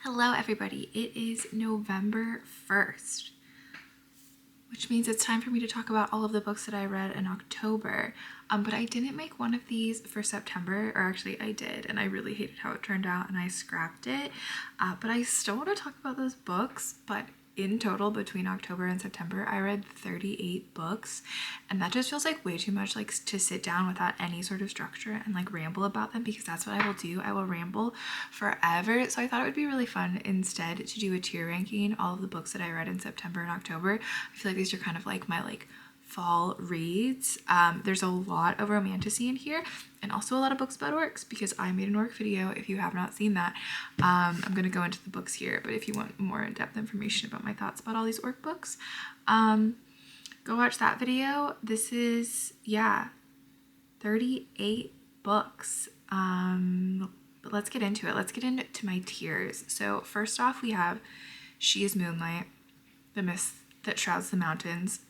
Hello everybody, it is November 1st, which means it's time for me to talk about all of the books that I read in October. But I didn't make one of these for September, or actually I did, and I really hated how it turned out and I scrapped it. But I still want to talk about those books, but in total between October and September I read 38 books, and that just feels like way too much like to sit down without any sort of structure and like ramble about them, because that's what I will do. I will ramble forever. So I thought it would be really fun instead to do a tier ranking all of the books that I read in September and October. I feel like these are kind of like my fall reads. There's a lot of romantasy in here and also a lot of books about orcs, because I made an orc video. If you have not seen that, I'm going to go into the books here, but if you want more in-depth information about my thoughts about all these orc books, go watch that video. This is 38 books. But let's get into it. Let's get into my tiers. So first off, we have She is Moonlight, the mist that shrouds the mountains.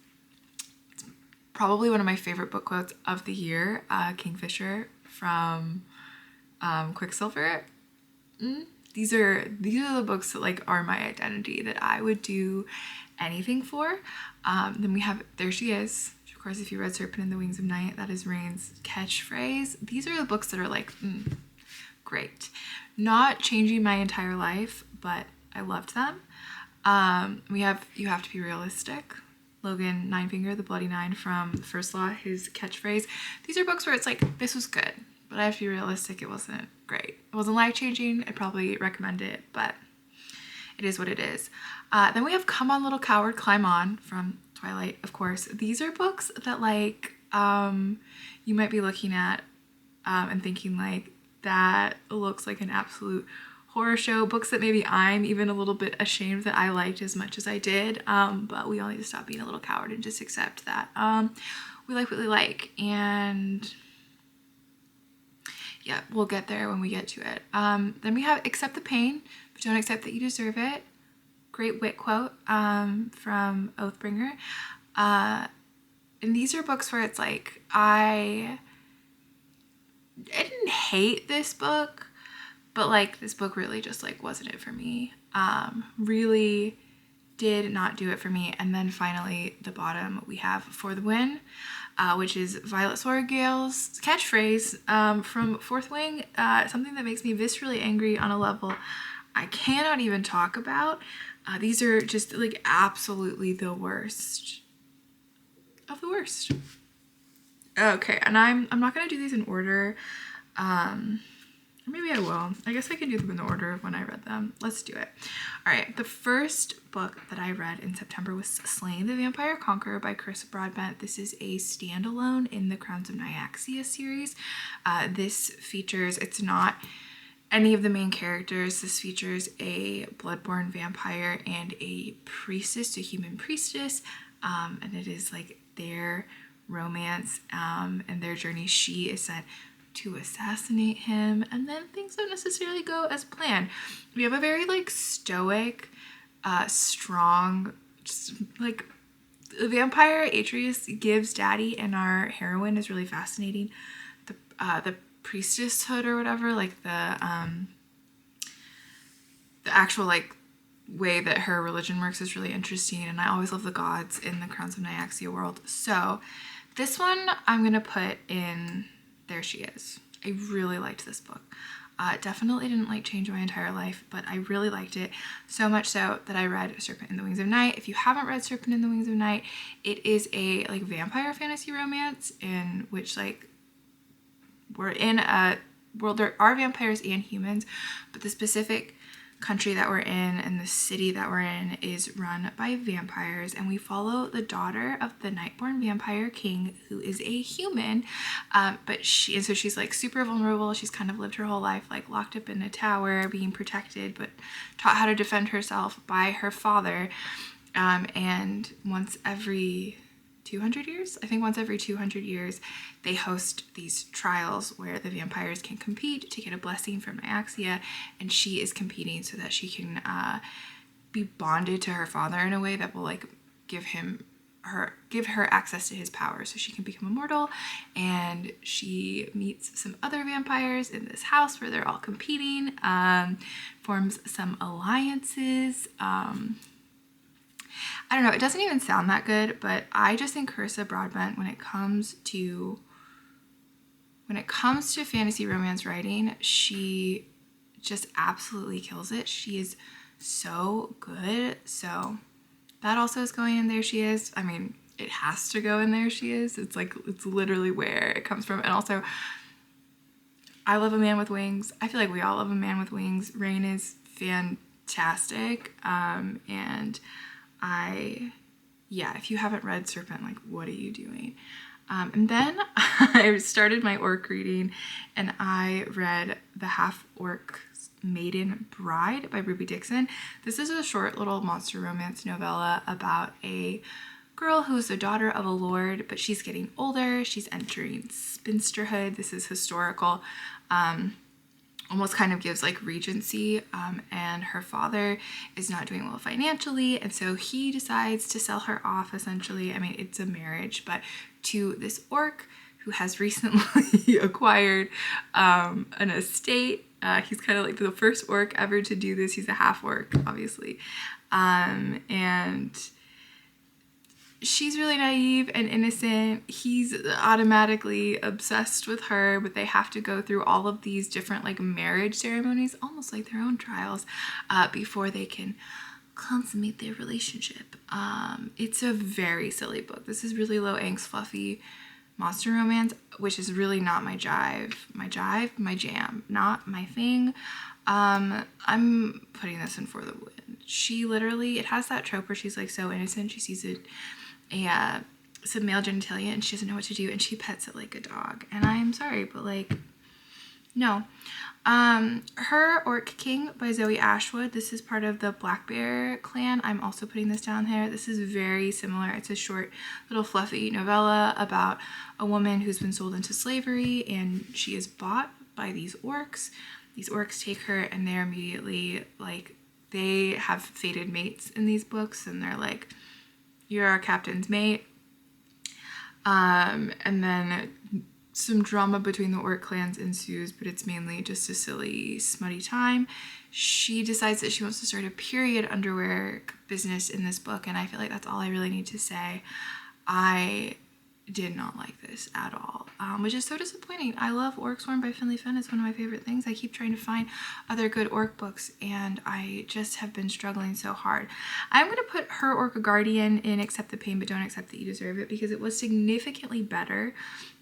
Probably one of my favorite book quotes of the year, Kingfisher from Quicksilver. These are the books that like are my identity, that I would do anything for. Then we have There She Is. Of course, if you read Serpent in the Wings of Night, that is Rain's catchphrase. These are the books that are like, great. Not changing my entire life, but I loved them. We have You Have to Be Realistic. Logan Ninefinger, the Bloody Nine from First Law, his catchphrase. These are books where it's like, this was good, but I have to be realistic, it wasn't great. It wasn't life-changing. I'd probably recommend it, but it is what it is. Then we have Come On Little Coward, Climb On from Twilight, of course. These are books that like you might be looking at and thinking like, that looks like an absolute horror show. Books that maybe I'm even a little bit ashamed that I liked as much as I did, but we all need to stop being a little coward and just accept that we like what we like. And yeah, we'll get there when we get to it. Then we have Accept the Pain, but Don't Accept That You Deserve It. Great wit quote from Oathbringer. And these are books where it's like, I didn't hate this book, but like this book really just like wasn't it for me. Really did not do it for me. And then finally, the bottom, we have For the Win, which is Violet Sorgale's catchphrase from Fourth Wing, something that makes me viscerally angry on a level I cannot even talk about. These are just like absolutely the worst of the worst. Okay, and I'm not gonna do these in order. Maybe I will. I guess I can do them in the order of when I read them. Let's do it. All right, the first book that I read in September was Slaying the Vampire Conqueror by Chris Broadbent. This is a standalone in the Crowns of Nyaxia series. This features, it's not any of the main characters. This features a bloodborne vampire and a priestess, a human priestess, and it is like their romance and their journey. She is sent to assassinate him, and then things don't necessarily go as planned. We have a very like stoic, strong, just like the vampire Atreus gives daddy, and our heroine is really fascinating. The priestesshood or whatever, like the actual like way that her religion works is really interesting, and I always love the gods in the Crowns of Nyaxia world. So this one I'm gonna put in There She Is. I really liked this book. Definitely didn't like change my entire life, but I really liked it, so much so that I read Serpent in the Wings of Night. If you haven't read Serpent in the Wings of Night, it is a like vampire fantasy romance in which like we're in a world there are vampires and humans, but the specific country that we're in and the city that we're in is run by vampires, and we follow the daughter of the Nightborn vampire king, who is a human, but she's like super vulnerable. She's kind of lived her whole life like locked up in a tower being protected, but taught how to defend herself by her father, and once every 200 years, I think once every 200 years, they host these trials where the vampires can compete to get a blessing from Nyaxia, and she is competing so that she can be bonded to her father in a way that will like give him give her access to his power so she can become immortal. And she meets some other vampires in this house where they're all competing, forms some alliances. I don't know, it doesn't even sound that good, but I just think Carissa Broadbent, when it comes to fantasy romance writing, she just absolutely kills it. She is so good. So that also is going in There She Is. I mean, it has to go in There She Is. It's like, it's literally where it comes from. And also, I love a man with wings. I feel like we all love a man with wings. Rain is fantastic. And if you haven't read Serpent, like, what are you doing? And then I started my orc reading, and I read The Half-Orc Maiden Bride by Ruby Dixon. This is a short little monster romance novella about a girl who's the daughter of a lord, but she's getting older. She's entering spinsterhood. This is historical. Almost kind of gives like Regency, and her father is not doing well financially, and so he decides to sell her off, essentially. I mean, it's a marriage, but to this orc who has recently acquired an estate. He's kind of like the first orc ever to do this. He's a half orc, obviously, and she's really naive and innocent. He's automatically obsessed with her, but they have to go through all of these different like marriage ceremonies, almost like their own trials, before they can consummate their relationship. It's a very silly book. This is really low angst, fluffy monster romance, which is really not my jam, not my thing. I'm putting this in for the win. She literally, it has that trope where she's like so innocent. She sees some male genitalia and she doesn't know what to do, and she pets it like a dog. And I'm sorry, but like, no. Her Orc King by Zoe Ashwood. This is part of the Black Bear clan. I'm also putting this down there. This is very similar. It's a short little fluffy novella about a woman who's been sold into slavery, and she is bought by these orcs. These orcs take her, and they're immediately like, they have fated mates in these books, and they're like, you're our captain's mate. And then some drama between the orc clans ensues, but it's mainly just a silly, smutty time. She decides that she wants to start a period underwear business in this book, and I feel like that's all I really need to say. I did not like this at all, which is so disappointing. I love Orc Swarm by Finley Fenn. It's one of my favorite things. I keep trying to find other good orc books, and I just have been struggling so hard. I'm going to put Her Orca Guardian in Accept the Pain But Don't Accept That You Deserve It, because it was significantly better.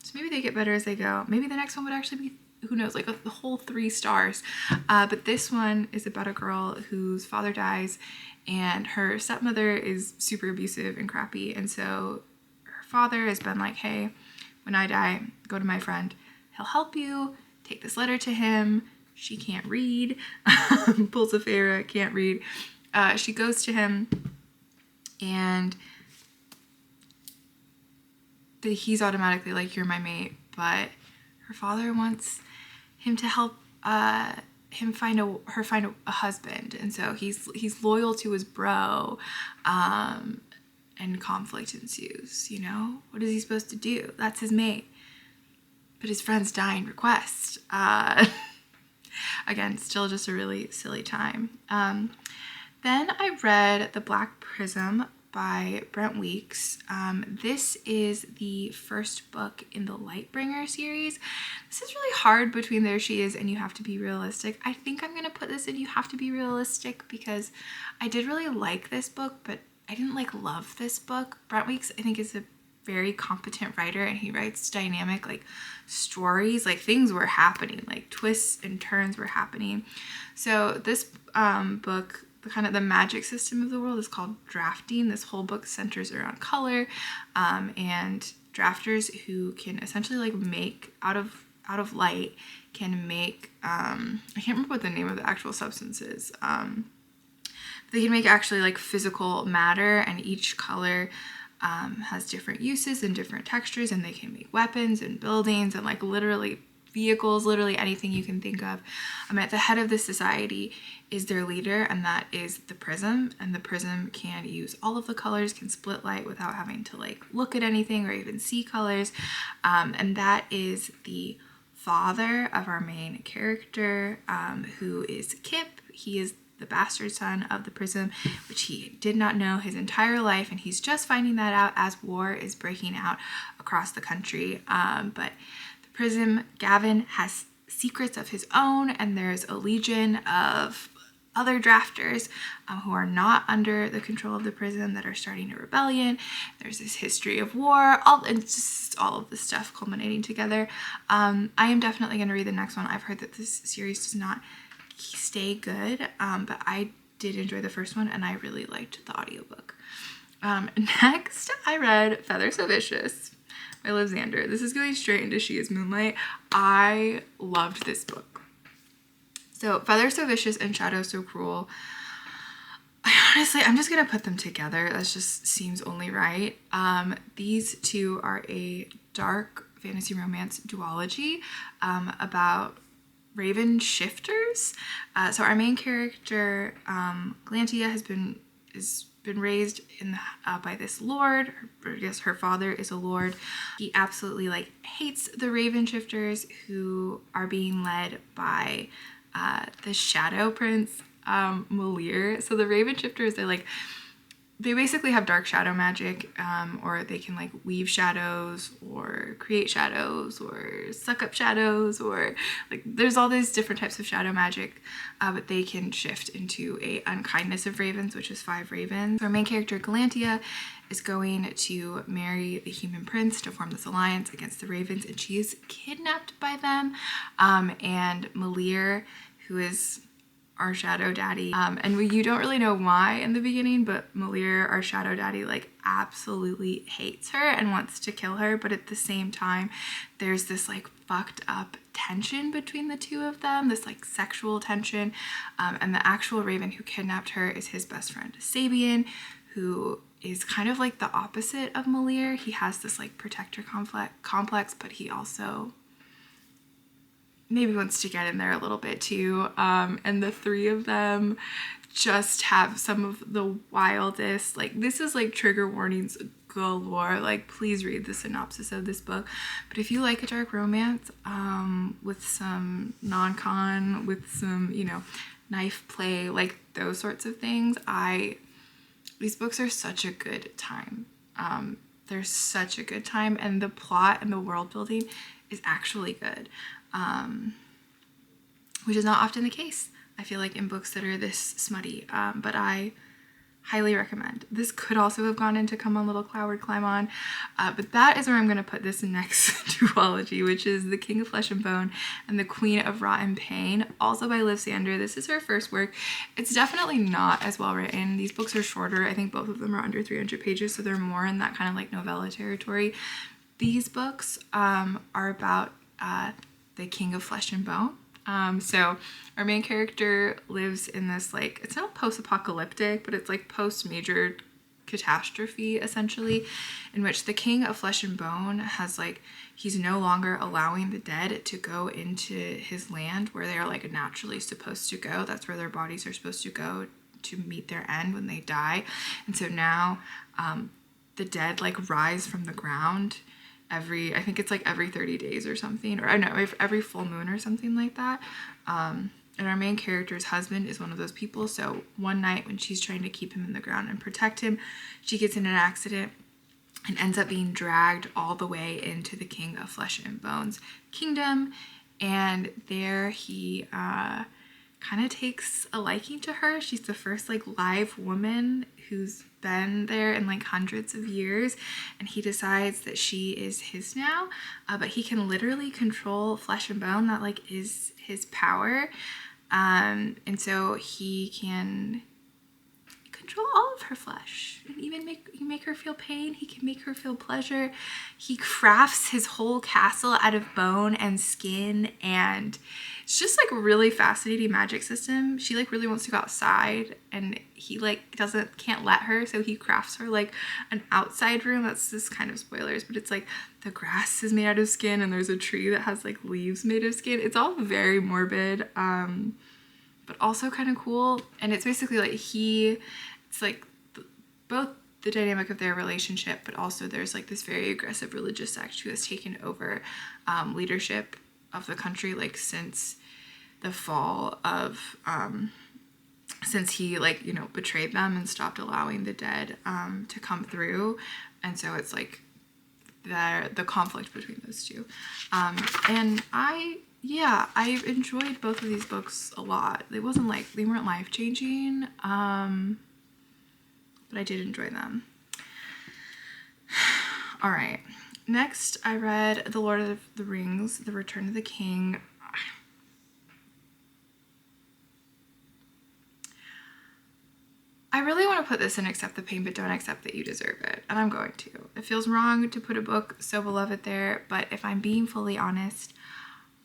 So maybe they get better as they go. Maybe the next one would actually be, who knows, like the whole 3 stars. But this one is about a girl whose father dies, and her stepmother is super abusive and crappy, and so father has been like, hey, when I die, go to my friend, he'll help you, take this letter to him. She can't read. Pulls a Farah, can't read. She goes to him, and he's automatically like, you're my mate, but her father wants him to help him find a husband, and so he's loyal to his bro, and conflict ensues, you know? What is he supposed to do? That's his mate. But his friend's dying request. Again, still just a really silly time. Then I read The Black Prism by Brent Weeks. This is the first book in the Lightbringer series. This is really hard between There She Is and You Have to Be Realistic. I think I'm going to put this in You Have to Be Realistic because I did really like this book, but I didn't like love this book. Brent Weeks, I think, is a very competent writer, and he writes dynamic like stories, like things were happening, like twists and turns were happening. So this book, the magic system of the world is called drafting. This whole book centers around color, and drafters who can essentially like make out of light can make I can't remember what the name of the actual substance is. They can make actually like physical matter, and each color has different uses and different textures, and they can make weapons and buildings and like literally vehicles, literally anything you can think of. At the head of this society is their leader, and that is the prism. And the prism can use all of the colors, can split light without having to like look at anything or even see colors. And that is the father of our main character, who is Kip. He is the bastard son of the prism, which he did not know his entire life, and he's just finding that out as war is breaking out across the country. But the prism, Gavin, has secrets of his own, and there's a legion of other drafters who are not under the control of the prism that are starting a rebellion. There's this history of war, it's just all of this stuff culminating together. I am definitely going to read the next one. I've heard that this series does not stay good, but I did enjoy the first one, and I really liked the audiobook. Next, I read Feather So Vicious by Liv Zander. This is going straight into She Is Moonlight. I loved this book. So Feather So Vicious and Shadow So Cruel, I'm just going to put them together. That just seems only right. These two are a dark fantasy romance duology about raven shifters. So our main character, Glantia, has been raised by this lord. I guess her father is a lord. He absolutely like hates the raven shifters, who are being led by the Shadow Prince, Malir. So the raven shifters, they basically have dark shadow magic, or they can like weave shadows or create shadows or suck up shadows, or like there's all these different types of shadow magic, but they can shift into a unkindness of ravens, which is 5 ravens. So our main character, Galantia, is going to marry the human prince to form this alliance against the ravens, and she is kidnapped by them. And Malir, who is our shadow daddy, and you don't really know why in the beginning, but Malir, our shadow daddy, like absolutely hates her and wants to kill her, but at the same time there's this like fucked up tension between the two of them, this like sexual tension, and the actual raven who kidnapped her is his best friend Sabian, who is kind of like the opposite of Malir. He has this like protector complex, but he also maybe wants to get in there a little bit too. And the three of them just have some of the wildest, like this is like trigger warnings galore. Like please read the synopsis of this book. But if you like a dark romance with some non-con, with some, knife play, like those sorts of things, these books are such a good time. They're such a good time, and the plot and the world building is actually good, which is not often the case, I feel like, in books that are this smutty, but I highly recommend. This could also have gone into Come On Little Cloud, Climb On, but that is where I'm going to put this next duology, which is The King of Flesh and Bone and The Queen of Rotten Pain, also by Liv Zander. This is her first work. It's definitely not as well written. These books are shorter. I think both of them are under 300 pages, so they're more in that kind of like novella territory. These books are about the King of Flesh and Bone. So our main character lives in this, like, it's not post-apocalyptic, but it's like post-major catastrophe, essentially, in which the King of Flesh and Bone has, like, he's no longer allowing the dead to go into his land where they are, like, naturally supposed to go. That's where their bodies are supposed to go to meet their end when they die. And so now the dead, like, rise from the ground I think it's like every 30 days or something, or I don't know, every full moon or something like that. And our main character's husband is one of those people. So one night when she's trying to keep him in the ground and protect him, she gets in an accident and ends up being dragged all the way into the King of Flesh and Bones kingdom. And there he kind of takes a liking to her. She's the first like live woman who's been there in like hundreds of years, and he decides that she is his now, but he can literally control flesh and bone. That like is his power, and so he can control all of her flesh and even make her feel pain. He can make her feel pleasure. He crafts his whole castle out of bone and skin, and it's just like a really fascinating magic system. She like really wants to go outside, and he like can't let her, so he crafts her like an outside room. That's just kind of spoilers, but it's like the grass is made out of skin and there's a tree that has like leaves made of skin. It's all very morbid, but also kind of cool. And it's basically like it's like both the dynamic of their relationship, but also there's like this very aggressive religious sect who has taken over leadership of the country, like since the fall of since he like, you know, betrayed them and stopped allowing the dead to come through. And so it's like the conflict between those two. And I enjoyed both of these books a lot. They weren't life-changing, but I did enjoy them. All right. Next, I read The Lord of the Rings, The Return of the King. I really want to put this in Accept the Pain, but Don't Accept That You Deserve It. And I'm going to. It feels wrong to put a book so beloved there, but if I'm being fully honest,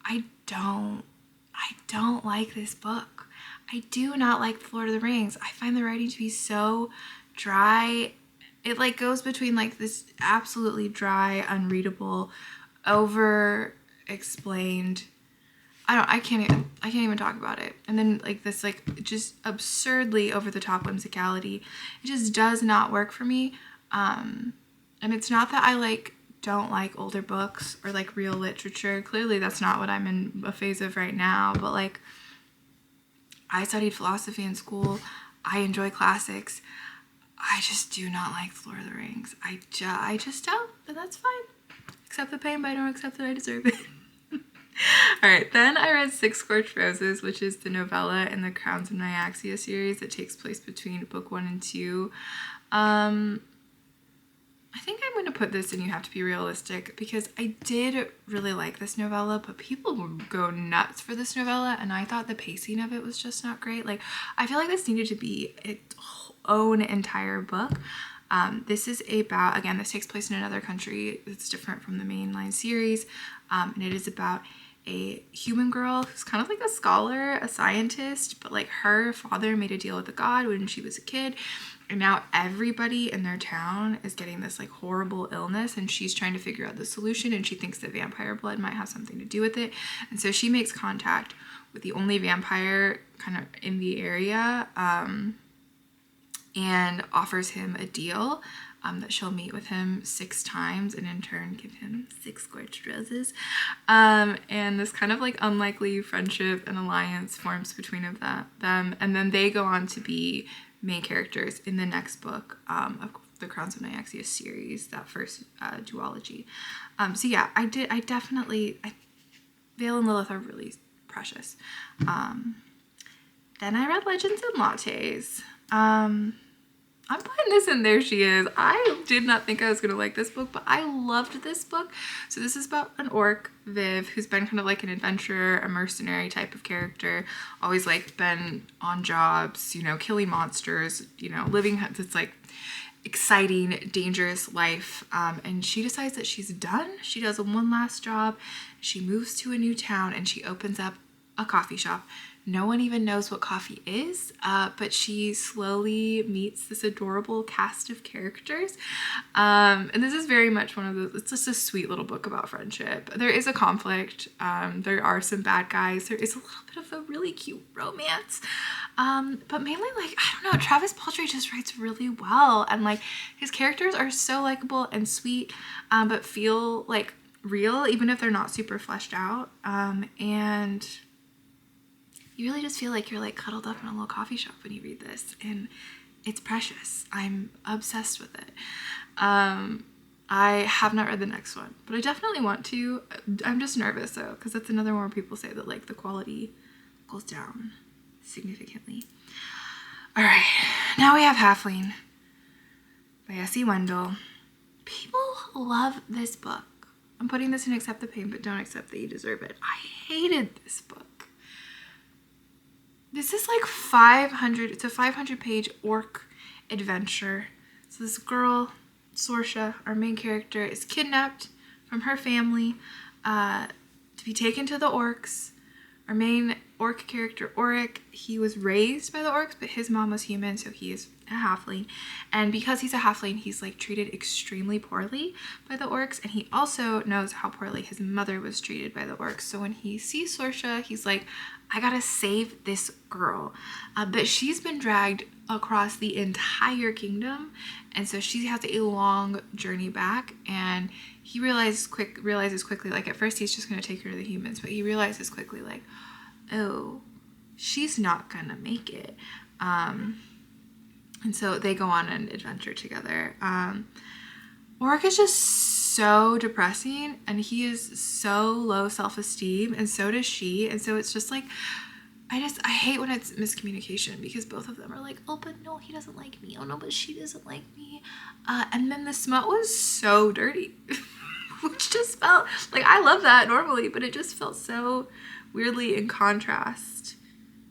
I don't like this book. I do not like The Lord of the Rings. I find the writing to be so dry. It like goes between like this absolutely dry, unreadable, over explained, I can't even talk about it. And then like this like just absurdly over the top whimsicality. It just does not work for me. And it's not that I like don't like older books or like real literature. Clearly that's not what I'm in a phase of right now, but like I studied philosophy in school. I enjoy classics. I just do not like The Lord of the Rings. I just don't, and that's fine. Accept the pain, but I don't accept that I deserve it. All right, then I read Six Scorched Roses, which is the novella in the Crowns of Nyaxia series that takes place between book 1 and 2. I think I'm going to put this in You Have to Be Realistic because I did really like this novella, but people go nuts for this novella, and I thought the pacing of it was just not great. Like, I feel like this needed to be its own entire book. This is about, again, this takes place in another country. It's different from the mainline series, and it is about a human girl who's kind of like a scholar, a scientist, but like her father made a deal with a god when she was a kid, and now everybody in their town is getting this like horrible illness, and she's trying to figure out the solution, and she thinks that vampire blood might have something to do with it. And so she makes contact with the only vampire kind of in the area, and offers him a deal that she'll meet with him 6 times and in turn give him 6 scorched roses. And this kind of like unlikely friendship and alliance forms between them, and then they go on to be main characters in the next book of the Crowns of Nyaxia series, that first duology. So yeah, Vale and Lilith are really precious. Then I read Legends and Lattes. I'm putting this in There She Is. I did not think I was going to like this book, but I loved this book. So this is about an orc, Viv, who's been kind of like an adventurer, a mercenary type of character, always like been on jobs, you know, killing monsters, you know, living this like exciting, dangerous life. And she decides that she's done. She does one last job. She moves to a new town and she opens up a coffee shop. No one even knows what coffee is, but she slowly meets this adorable cast of characters. And this is very much one of those, it's just a sweet little book about friendship. There is a conflict. There are some bad guys. There is a little bit of a really cute romance. But mainly, like, I don't know, Travis Paltry just writes really well. And like his characters are so likable and sweet, but feel like real, even if they're not super fleshed out. And you really just feel like you're like cuddled up in a little coffee shop when you read this, and it's precious. I'm obsessed with it. I have not read the next one, but I definitely want to. I'm just nervous though, because that's another one where people say that like the quality goes down significantly. All right, now we have Halfling by S.E. Wendell. People love this book. I'm putting this in Accept the Pain, but Don't Accept That You Deserve It. I hated this book. This is like 500, it's a 500 page orc adventure. So this girl, Sorsha, our main character, is kidnapped from her family to be taken to the orcs. Our main orc character, Oric, he was raised by the orcs, but his mom was human, so he is a halfling. And because he's a halfling, he's like treated extremely poorly by the orcs, and he also knows how poorly his mother was treated by the orcs. So when he sees Sorsha, he's like, I gotta save this girl. But she's been dragged across the entire kingdom, and so she has a long journey back, and he realizes quickly, like at first he's just gonna take her to the humans, but he realizes quickly, like, oh, she's not gonna make it. And so they go on an adventure together. Oric is just so depressing, and he is so low self-esteem, and so does she. And so it's just like, I hate when it's miscommunication, because both of them are like, oh, but no, he doesn't like me. Oh no, but she doesn't like me. And then the smut was so dirty, which just felt like, I love that normally, but it just felt so weirdly in contrast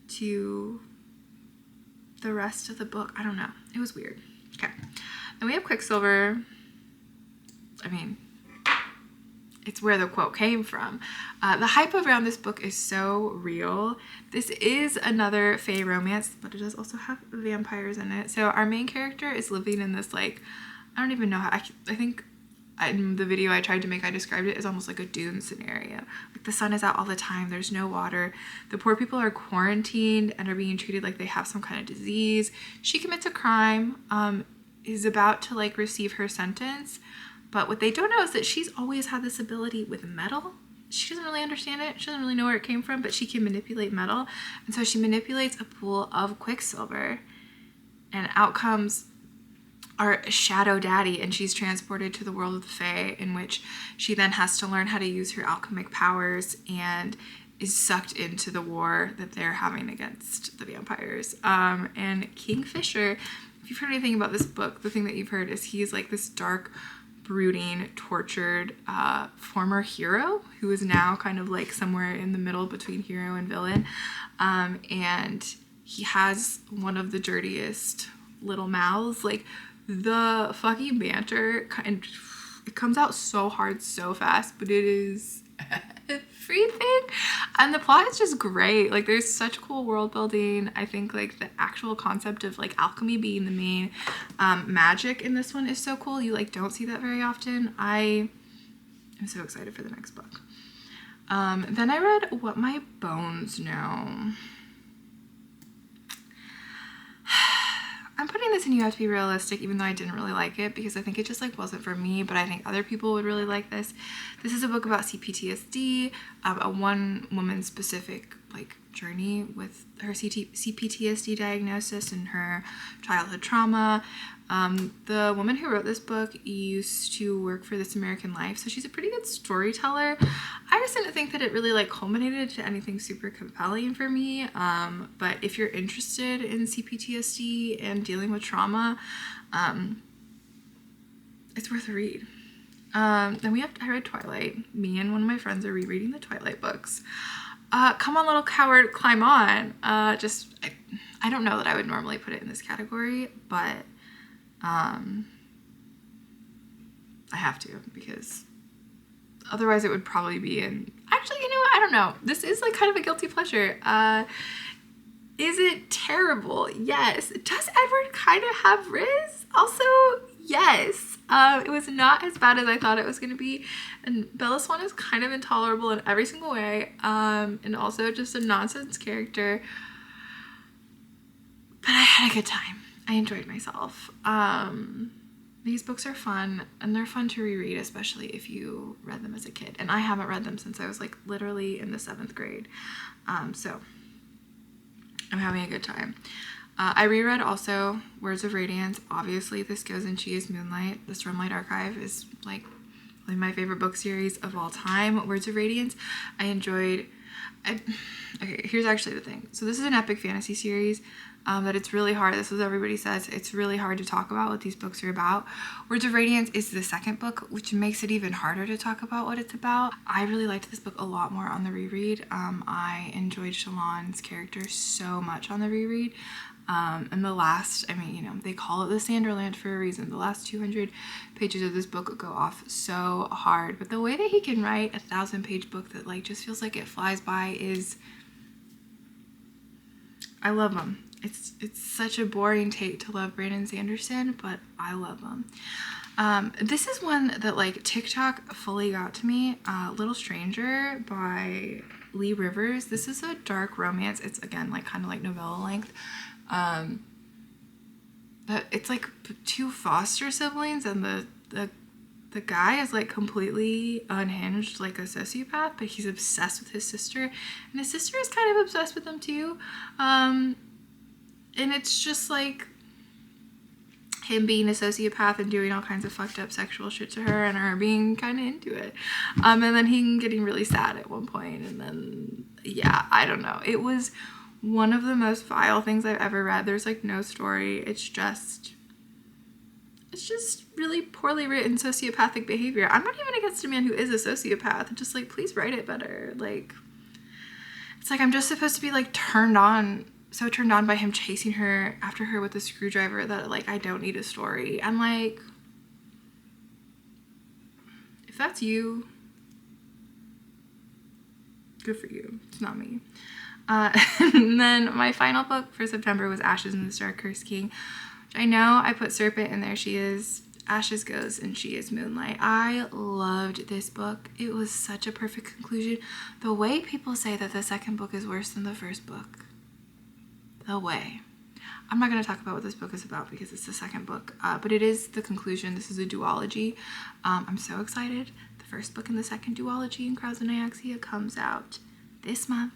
to the rest of the book. I don't know. It was weird. Okay. Then we have Quicksilver. I mean, it's where the quote came from. The hype around this book is so real. This is another fae romance, but it does also have vampires in it. So our main character is living in this, like, I don't even know how, I think in the video I tried to make, I described it as almost like a dune scenario. Like the sun is out all the time, there's no water. The poor people are quarantined and are being treated like they have some kind of disease. She commits a crime, is about to like receive her sentence. But what they don't know is that she's always had this ability with metal. She doesn't really understand it. She doesn't really know where it came from, but she can manipulate metal. And so she manipulates a pool of Quicksilver, and out comes our shadow daddy, and she's transported to the world of the fae, in which she then has to learn how to use her alchemic powers and is sucked into the war that they're having against the vampires. And Kingfisher, if you've heard anything about this book, the thing that you've heard is he's like this dark, brooding, tortured former hero who is now kind of like somewhere in the middle between hero and villain. And he has one of the dirtiest little mouths. Like, the fucking banter, and it comes out so hard so fast, but it is everything. And the plot is just great. Like, there's such cool world building. I think like the actual concept of like alchemy being the main magic in this one is so cool. You like don't see that very often. I am so excited for the next book. Then I read What My Bones Know. I'm putting this in You Have to Be Realistic, even though I didn't really like it, because I think it just like wasn't for me, but I think other people would really like this. This is a book about CPTSD, a one woman specific like journey with her CPTSD diagnosis and her childhood trauma. The woman who wrote this book used to work for This American Life, so she's a pretty good storyteller. I just didn't think that it really like culminated to anything super compelling for me, but if you're interested in CPTSD and dealing with trauma, it's worth a read. Then I read Twilight. Me and one of my friends are rereading the Twilight books. Come On Little Coward, Climb On. I don't know that I would normally put it in this category, but I have to, because otherwise it would probably be in, actually, you know what? I don't know. This is like kind of a guilty pleasure. Is it terrible? Yes. Does Edward kind of have Riz? Also, yes. It was not as bad as I thought it was going to be. And Bella Swan is kind of intolerable in every single way. And also just a nonsense character. But I had a good time. I enjoyed myself. These books are fun, and they're fun to reread, especially if you read them as a kid. And I haven't read them since I was like literally in the 7th grade. So I'm having a good time. I reread also Words of Radiance. Obviously, this goes in She is Moonlight. The Stormlight Archive is like one of my favorite book series of all time. Words of Radiance, I enjoyed. Okay, here's actually the thing. So this is an epic fantasy series. that it's really hard. This is what everybody says. It's really hard to talk about what these books are about. Words of Radiance is the second book, which makes it even harder to talk about what it's about. I really liked this book a lot more on the reread. I enjoyed Shalon's character so much on the reread. And the last, I mean, you know, they call it the Sanderland for a reason. The last 200 pages of this book go off so hard. But the way that he can write a 1,000-page book that like just feels like it flies by is, I love him. It's such a boring take to love Brandon Sanderson, but I love him. This is one that like TikTok fully got to me. Little Stranger by Lee Rivers. This is a dark romance. It's again like kind of like novella length. But it's like two foster siblings, and the guy is like completely unhinged, like a sociopath, but he's obsessed with his sister, and his sister is kind of obsessed with him too. And it's just like him being a sociopath and doing all kinds of fucked up sexual shit to her, and her being kind of into it. And then him getting really sad at one point, and then, yeah, I don't know. It was one of the most vile things I've ever read. There's like no story. It's just really poorly written sociopathic behavior. I'm not even against a man who is a sociopath. Just like, please write it better. Like, it's like I'm just supposed to be like turned on by him chasing her after her with a screwdriver that like I don't need a story. I'm like, if that's you, good for you. It's not me. And then my final book for September was Ashes in the Star Cursed King. Which I know I put Serpent in there. She is Ashes goes and she is Moonlight. I loved this book. It was such a perfect conclusion. The way people say that the second book is worse than the first book. The way. I'm not going to talk about what this book is about because it's the second book, but it is the conclusion. This is a duology. I'm so excited. The first book in the second duology in Crows and Iaxia comes out this month.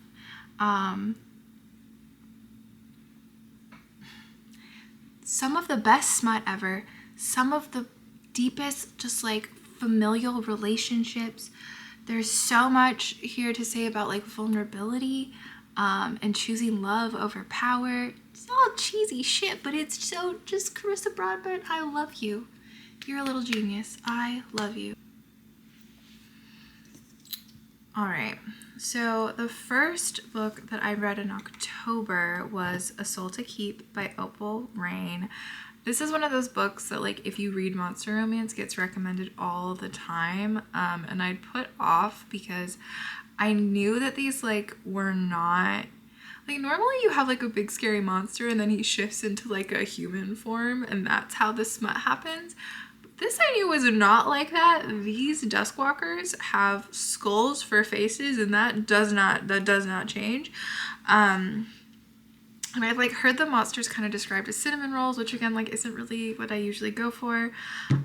Some of the best smut ever, some of the deepest just like familial relationships. There's so much here to say about like vulnerability and choosing love over power. It's all cheesy shit, but it's so just Carissa Broadbent, I love you. You're a little genius. I love you. All right. So the first book that I read in October was A Soul to Keep by Opal Rain. This is one of those books that like if you read monster romance gets recommended all the time, and I'd put off because I knew that these like were not like, normally you have like a big scary monster and then he shifts into like a human form and that's how the smut happens. This I knew was not like that. These Duskwalkers have skulls for faces, and that does not change. And I've like heard the monsters kind of described as cinnamon rolls, which again like isn't really what I usually go for.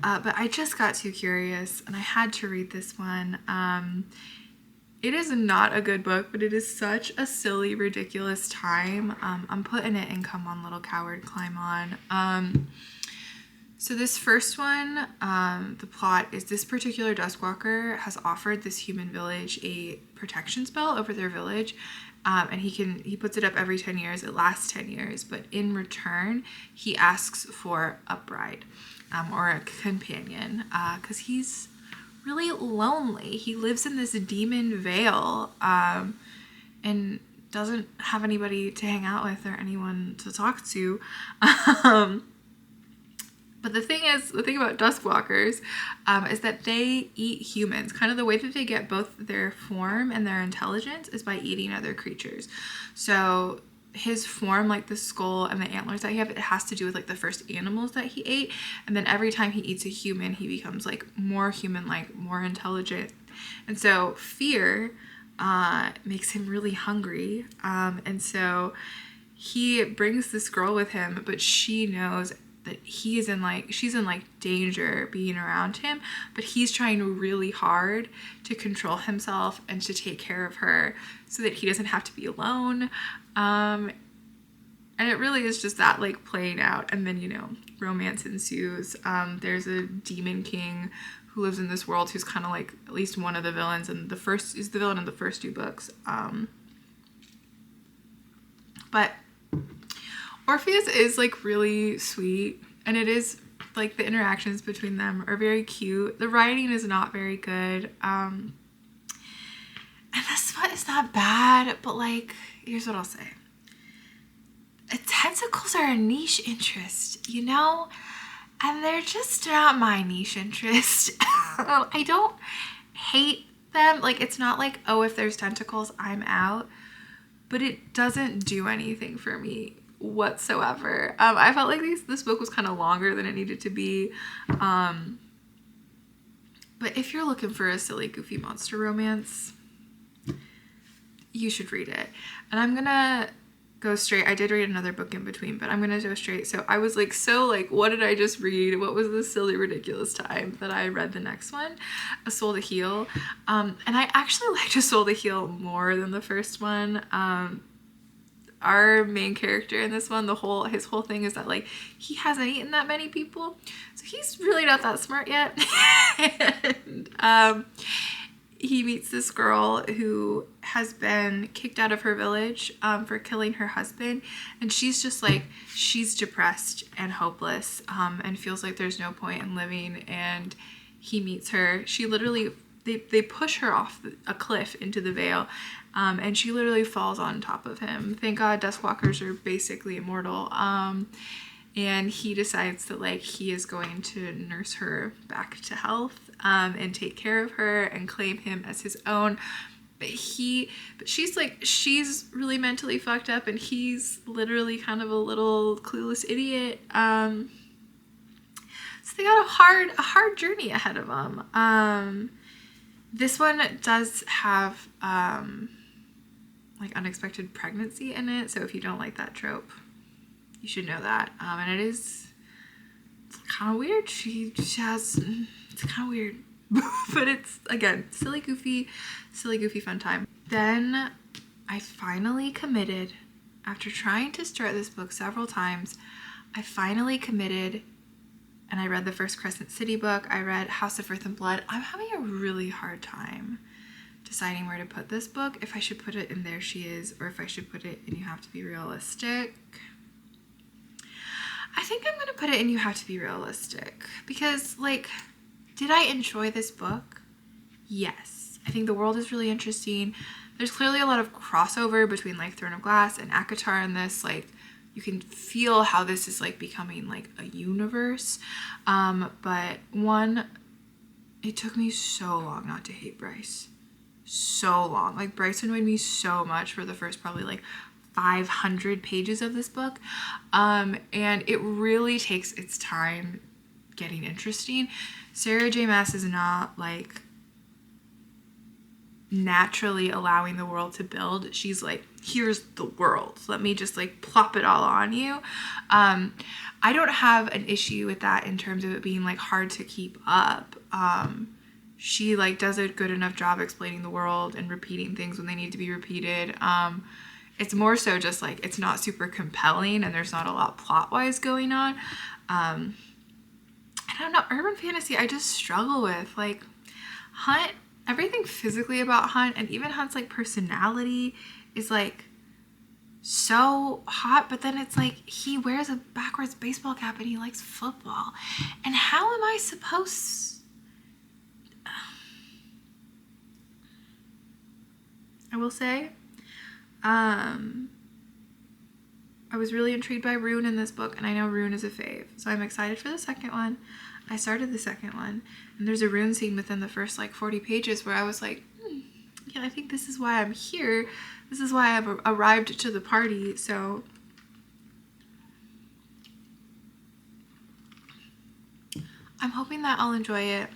But I just got too curious and I had to read this one. It is not a good book, but it is such a silly, ridiculous time. I'm putting it in Come On Little Coward, Climb On. So this first one, the plot is this particular Duskwalker has offered this human village a protection spell over their village, and he puts it up every 10 years. It lasts 10 years, but in return, he asks for a bride or a companion because he's really lonely. He lives in this demon vale and doesn't have anybody to hang out with or anyone to talk to. But the thing about Duskwalkers is that they eat humans. Kind of the way that they get both their form and their intelligence is by eating other creatures. So his form, like the skull and the antlers that he have, it has to do with like the first animals that he ate. And then every time he eats a human, he becomes like more human-like, more intelligent. And so fear makes him really hungry. And so he brings this girl with him, but she knows that she's in like danger being around him, but he's trying really hard to control himself and to take care of her so that he doesn't have to be alone. And it really is just that like playing out, and then, you know, romance ensues. There's a demon king who lives in this world who's kind of like at least one of the villains, and is the villain in the first two books. But Orpheus is like really sweet, and it is like the interactions between them are very cute. The writing is not very good. And this one is not bad, but like, here's what I'll say. Tentacles are a niche interest, you know? And they're just not my niche interest. I don't hate them. Like, it's not like, oh, if there's tentacles, I'm out. But it doesn't do anything for me whatsoever. I felt like this book was kind of longer than it needed to be. But if you're looking for a silly, goofy monster romance, you should read it. And I'm gonna go straight. I did read another book in between, but I'm gonna go straight. So I was like, what did I just read? What was this silly, ridiculous time that I read the next one? A Soul to Heal. And I actually liked A Soul to Heal more than the first one. Our main character in this one, his whole thing is that like he hasn't eaten that many people, so he's really not that smart yet. And he meets this girl who has been kicked out of her village for killing her husband, and she's just like, she's depressed and hopeless, and feels like there's no point in living. And he meets her. She literally, they push her off a cliff into the Vale, and she literally falls on top of him. Thank God Duskwalkers are basically immortal. And he decides that like he is going to nurse her back to health, and take care of her and claim him as his own. But she's really mentally fucked up, and he's literally kind of a little clueless idiot. So they got a hard journey ahead of them. This one does have like unexpected pregnancy in it, so if you don't like that trope, you should know that. And it's kind of weird. It's kind of weird, but it's, again, silly goofy fun time. Then I finally committed, after trying to start this book several times. I finally committed, and I read the first Crescent City book. I read House of Earth and Blood. I'm having a really hard time deciding where to put this book, if I should put it in There She Is, or if I should put it in You Have to Be Realistic. I think I'm gonna put it in You Have to Be Realistic, because like, did I enjoy this book? Yes. I think the world is really interesting. There's clearly a lot of crossover between like Throne of Glass and ACOTAR in this. Like, you can feel how this is like becoming like a universe. But one, it took me so long not to hate Bryce. So long. Like, Bryce annoyed me so much for the first probably like 500 pages of this book. And it really takes its time getting interesting. Sarah J. Maas is not like naturally allowing the world to build. She's like, here's the world, let me just like plop it all on you. I don't have an issue with that in terms of it being like hard to keep up. She like does a good enough job explaining the world and repeating things when they need to be repeated. It's more so just like, it's not super compelling, and there's not a lot plot wise going on. I don't know, urban fantasy I just struggle with. Like, Hunt, everything physically about Hunt, and even Hunt's like personality, is like so hot, but then it's like he wears a backwards baseball cap and he likes football. And how am I supposed, I will say, I was really intrigued by Rune in this book, and I know Rune is a fave, so I'm excited for the second one. I started the second one, and there's a Rune scene within the first like 40 pages where I was like, yeah, I think this is why I'm here. This is why I've arrived to the party. So I'm hoping that I'll enjoy it,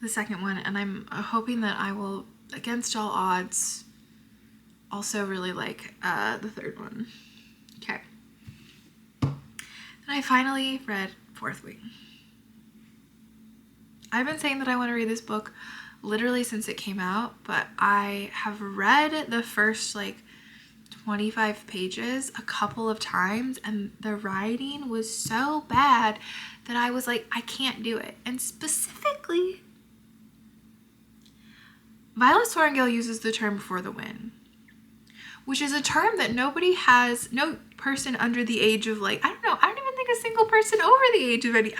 the second one, and I'm hoping that I will, against all odds, also really like the third one. Okay. Then I finally read Fourth Wing. I've been saying that I want to read this book literally since it came out, but I have read the first like 25 pages a couple of times, and the writing was so bad that I was like, I can't do it. And specifically, Violet Sorrengail uses the term "for the win," which is a term that nobody has, no person under the age of like, I don't know, I don't even think a single person over the age of any,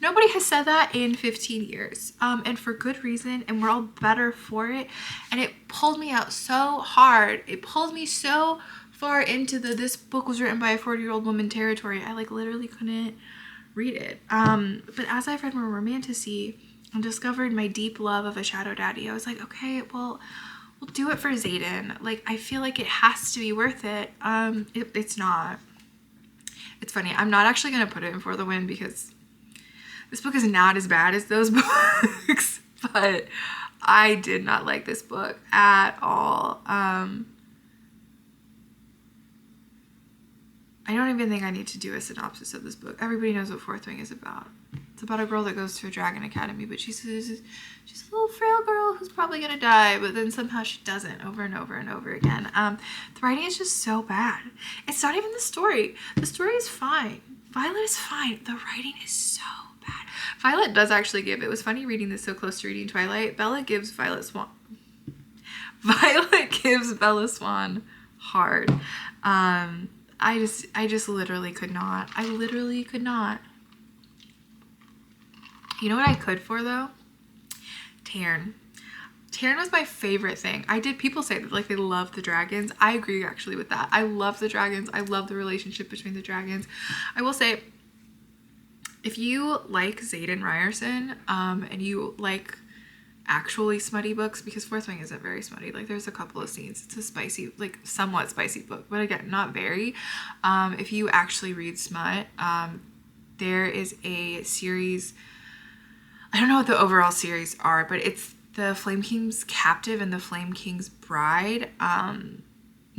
nobody has said that in 15 years, and for good reason, and we're all better for it. And it pulled me out so hard. It pulled me so far into this book was written by a 40-year-old woman territory. I like literally couldn't read it. But as I've read more Romantasy and discovered my deep love of a shadow daddy, I was like, okay, well, we'll do it for Xaden. Like, I feel like it has to be worth it. It's not. It's funny. I'm not actually going to put it in For the Win because this book is not as bad as those books, but I did not like this book at all. I don't even think I need to do a synopsis of this book. Everybody knows what Fourth Wing is about. It's about a girl that goes to a dragon academy, but she's a little frail girl who's probably gonna die, but then somehow she doesn't, over and over and over again. The writing is just so bad. It's not even the story. The story is fine. Violet is fine. The writing is so bad. Violet does actually give, it was funny reading this so close to reading Twilight. Violet gives Bella Swan hard. I just literally could not. I literally could not. You know what I could for though? Tarn. Tarn was my favorite thing. People say that like they love the dragons. I agree actually with that. I love the dragons. I love the relationship between the dragons. I will say, if you like Xaden Ryerson, and you like actually smutty books, because Fourth Wing isn't very smutty, like there's a couple of scenes, it's a spicy, like somewhat spicy book, but again, not very. If you actually read smut, there is a series, I don't know what the overall series are, but it's the Flame King's Captive and the Flame King's Bride.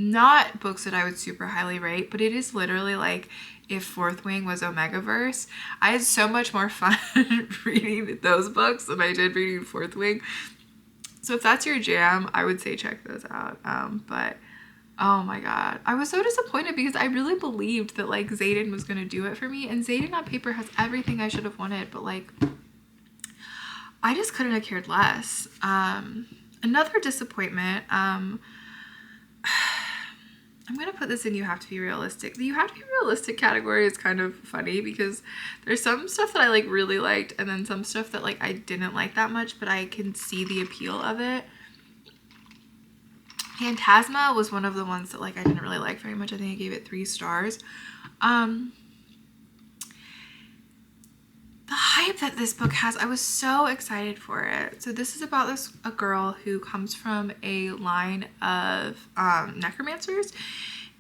Not books that I would super highly rate, but it is literally like if Fourth Wing was Omegaverse. I had so much more fun reading those books than I did reading Fourth Wing. So if that's your jam, I would say check those out. But oh my god, I was so disappointed because I really believed that like Xaden was gonna do it for me, and Xaden on paper has everything I should have wanted, but like I just couldn't have cared less. Another disappointment, I'm going to put this in You Have to Be Realistic. The You Have to Be Realistic category is kind of funny because there's some stuff that I like really liked, and then some stuff that like I didn't like that much, but I can see the appeal of it. Phantasma was one of the ones that like I didn't really like very much. I think I gave it 3 stars. The hype that this book has, I was so excited for it. So this is about a girl who comes from a line of necromancers,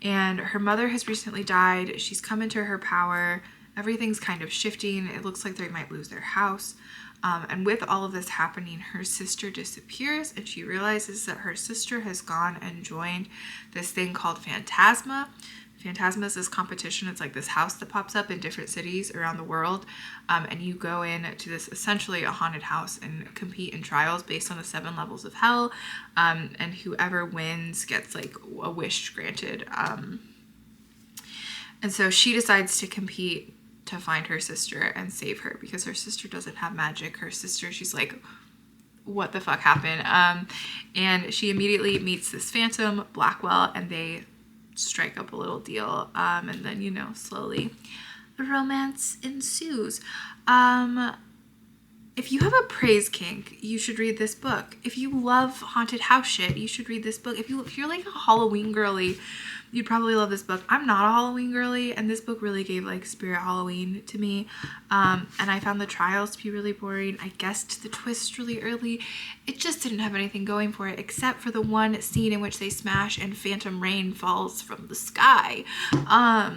and her mother has recently died. She's come into her power. Everything's kind of shifting. It looks like they might lose their house. And with all of this happening, her sister disappears, and she realizes that her sister has gone and joined this thing called Phantasma. Phantasma is this competition. It's like this house that pops up in different cities around the world, and you go in to this essentially a haunted house and compete in trials based on the 7 levels of hell, and whoever wins gets like a wish granted. And so she decides to compete to find her sister and save her because her sister doesn't have magic. Her sister, she's like, what the fuck happened? And she immediately meets this phantom, Blackwell, and they strike up a little deal, and then, you know, slowly the romance ensues. If you have a praise kink, you should read this book. If you love haunted house shit, you should read this book. If you're like a Halloween girly, you'd probably love this book. I'm not a Halloween girly, and this book really gave like spirit Halloween to me. And I found the trials to be really boring. I guessed the twist really early. It just didn't have anything going for it, except for the one scene in which they smash and phantom rain falls from the sky. But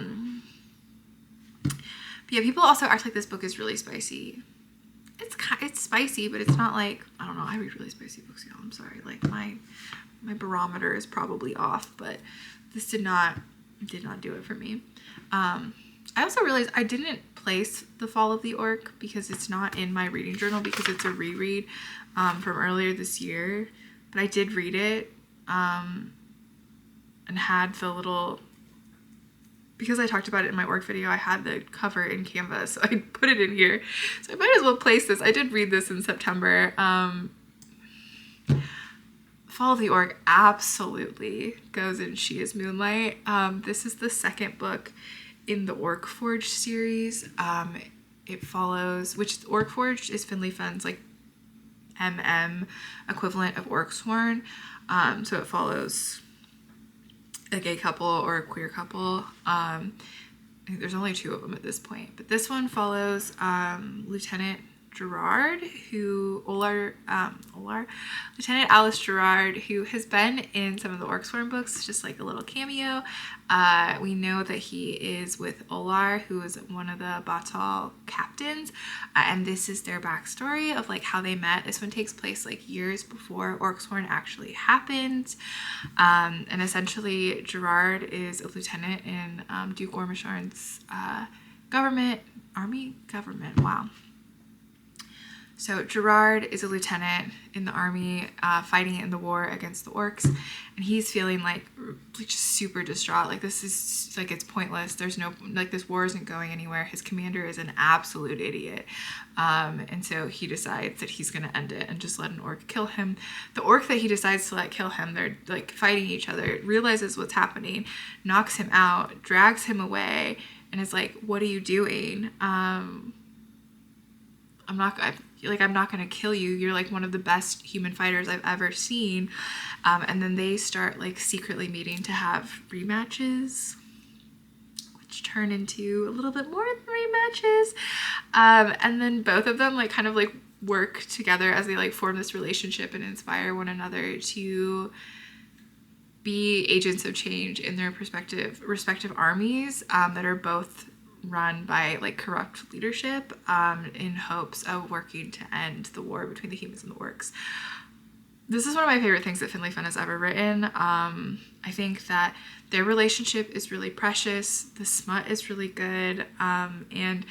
yeah, people also act like this book is really spicy. It's spicy, but it's not like, I don't know, I read really spicy books, y'all. I'm sorry. Like my barometer is probably off, but this did not do it for me. I also realized I didn't place The Fall of the Orc because it's not in my reading journal because it's a reread from earlier this year, but I did read it and had the little, because I talked about it in my orc video, I had the cover in Canva, so I put it in here. So I might as well place this. I did read this in September. Fall of the Orc absolutely goes in She is Moonlight. This is the second book in the Orc Forge series. It follows, which Orc Forge is Finley Fenn's like equivalent of Orcsworn. So it follows a gay couple or a queer couple. I think there's only 2 of them at this point, but this one follows Lieutenant Gerard, Lieutenant Alice Gerard, who has been in some of the Orcsworn books, just like a little cameo. We know that he is with Olar, who is one of the Batal captains, and this is their backstory of like how they met. This one takes place like years before Orcsworn actually happened, and essentially Gerard is a lieutenant in Duke Ormisharn's government. Wow. So Gerard is a lieutenant in the army fighting in the war against the orcs, and he's feeling like just super distraught. Like this is like, it's pointless. There's no, like this war isn't going anywhere. His commander is an absolute idiot. And so he decides that he's going to end it and just let an orc kill him. The orc that he decides to let kill him, they're like fighting each other, realizes what's happening, knocks him out, drags him away, and is like, what are you doing? I'm not gonna kill you. You're like one of the best human fighters I've ever seen. And then they start like secretly meeting to have rematches, which turn into a little bit more than rematches. And then both of them like kind of like work together as they like form this relationship and inspire one another to be agents of change in their respective armies that are both run by like corrupt leadership in hopes of working to end the war between the humans and the orcs. This is one of my favorite things that Finley Fenn has ever written. I think that their relationship is really precious. The smut is really good. And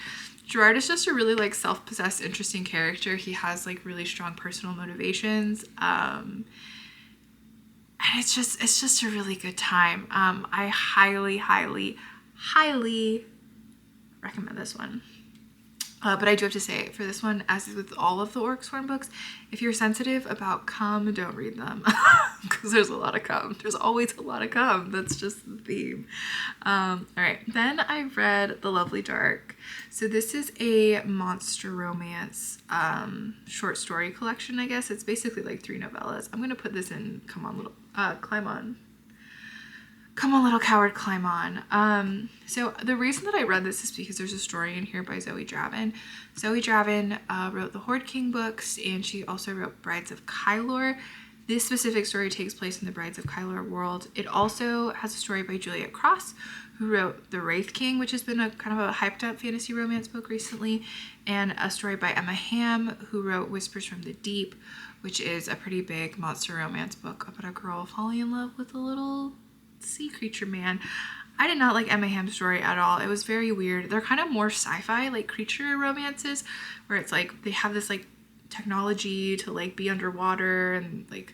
Gerard is just a really like self-possessed, interesting character. He has like really strong personal motivations. And it's just a really good time. I highly recommend this one. But I do have to say, for this one, as is with all of the Orcsworn books, if you're sensitive about cum, don't read them. Because there's a lot of cum. There's always a lot of cum. That's just the theme. All right. Then I read The Lovely Dark. So this is a monster romance short story collection, I guess. It's basically like 3 novellas. I'm going to put this in Come On Little Climb On. Come On Little Coward, Climb On. So the reason that I read this is because there's a story in here by Zoe Dravin. Zoe Dravin wrote the Horde King books, and she also wrote Brides of Kylor. This specific story takes place in the Brides of Kylor world. It also has a story by Juliet Cross, who wrote The Wraith King, which has been a kind of a hyped up fantasy romance book recently, and a story by Emma Hamm, who wrote Whispers from the Deep, which is a pretty big monster romance book about a girl falling in love with a little sea creature man. I did not like Emma Hamm's story at all. It was very weird. They're kind of more sci-fi, like creature romances, where it's like they have this like technology to like be underwater, and like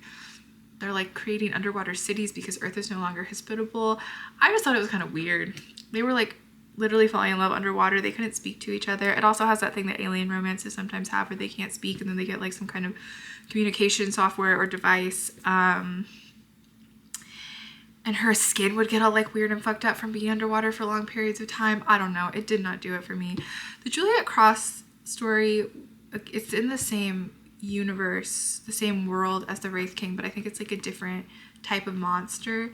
they're like creating underwater cities because Earth is no longer hospitable. I just thought it was kind of weird. They were like literally falling in love underwater. They couldn't speak to each other. It also has that thing that alien romances sometimes have, where they can't speak and then they get like some kind of communication software or device. And her skin would get all like weird and fucked up from being underwater for long periods of time. I don't know. It did not do it for me. The Juliet Cross story, it's in the same universe, the same world as the Wraith King, but I think it's like a different type of monster.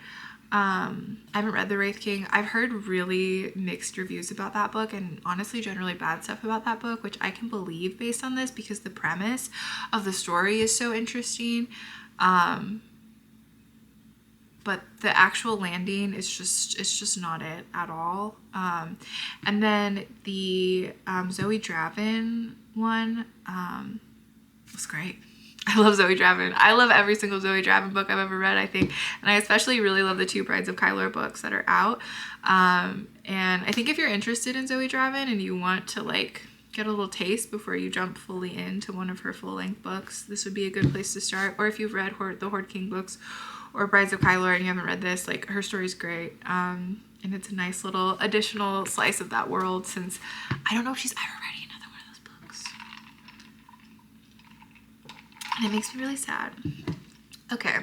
I haven't read the Wraith King. I've heard really mixed reviews about that book, and honestly generally bad stuff about that book, which I can believe based on this because the premise of the story is so interesting. But the actual landing is just not it at all. And then the Zoe Dravin one was great. I love Zoe Dravin. I love every single Zoe Dravin book I've ever read, I think. And I especially really love the 2 Brides of Kylor books that are out. And I think if you're interested in Zoe Dravin and you want to like get a little taste before you jump fully into one of her full-length books, this would be a good place to start. Or if you've read the Horde King books or Brides of Kylor and you haven't read this, like her story's great. And it's a nice little additional slice of that world, since I don't know if she's ever writing another one of those books. And it makes me really sad. Okay,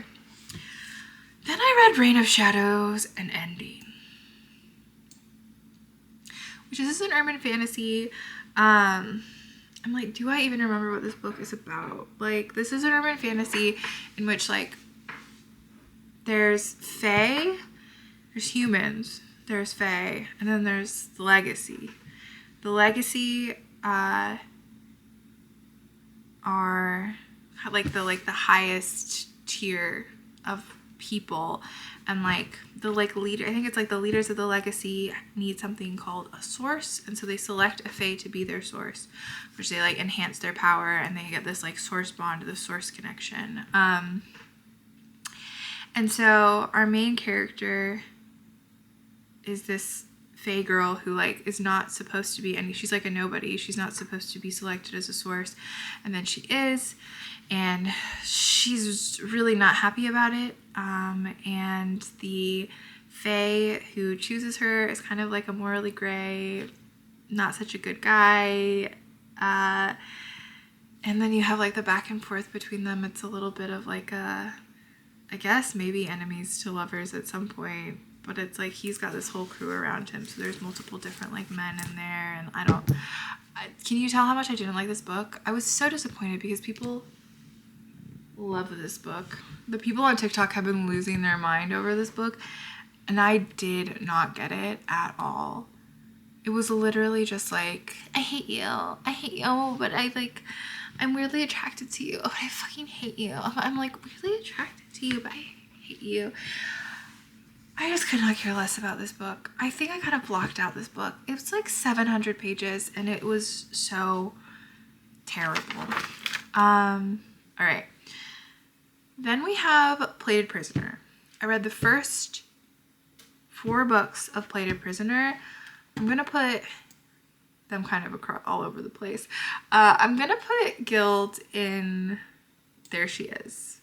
Then I read Reign of Shadows and Ending, which is an urban fantasy. I'm like, do I even remember what this book is about? Like, this is an urban fantasy in which, like, there's fae, there's humans, there's fae, and then there's the legacy. The legacy are like the highest tier of people, and like the like leader, I think it's like the leaders of the legacy need something called a source, and so they select a fae to be their source, which they like enhance their power, and they get this like source bond, the source connection. And so our main character is this fae girl who like is not supposed to be any, she's like a nobody, she's not supposed to be selected as a source, and then she is, and she's really not happy about it. And the fae who chooses her is kind of like a morally gray, not such a good guy, and then you have like the back and forth between them. It's a little bit of like a, I guess maybe enemies to lovers at some point, but it's like he's got this whole crew around him, so there's multiple different like men in there, and can you tell how much I didn't like this book? I was so disappointed because people love this book. The people on TikTok have been losing their mind over this book, and I did not get it at all. It was literally just like, I hate you, but I'm weirdly attracted to you. Oh, but I fucking hate you. I'm like weirdly attracted to you, but I hate you. I just could not care less about this book. I think I kind of blocked out this book. It was like 700 pages, and it was so terrible. All right. Then we have Plated Prisoner. I read the first 4 books of Plated Prisoner. I'm gonna put them kind of across all over the place. I'm gonna put Guild in There She Is.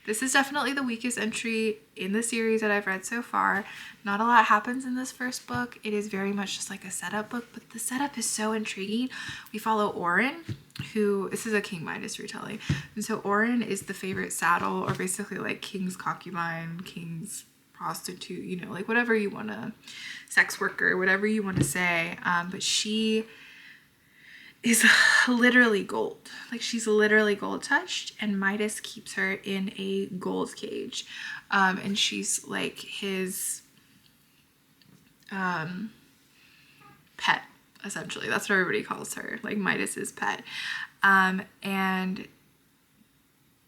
This is definitely the weakest entry in the series that I've read so far. Not a lot happens in this first book. It is very much just like a setup book, but the setup is so intriguing. We follow Oren, who, this is a King Midas retelling. And so Oren is the favorite saddle, or basically like king's concubine, king's prostitute, you know, like whatever you want to, sex worker, whatever you want to say. But she is literally gold. Like, she's literally gold touched, and Midas keeps her in a gold cage. And she's like his pet, essentially. That's what everybody calls her, like Midas's pet. And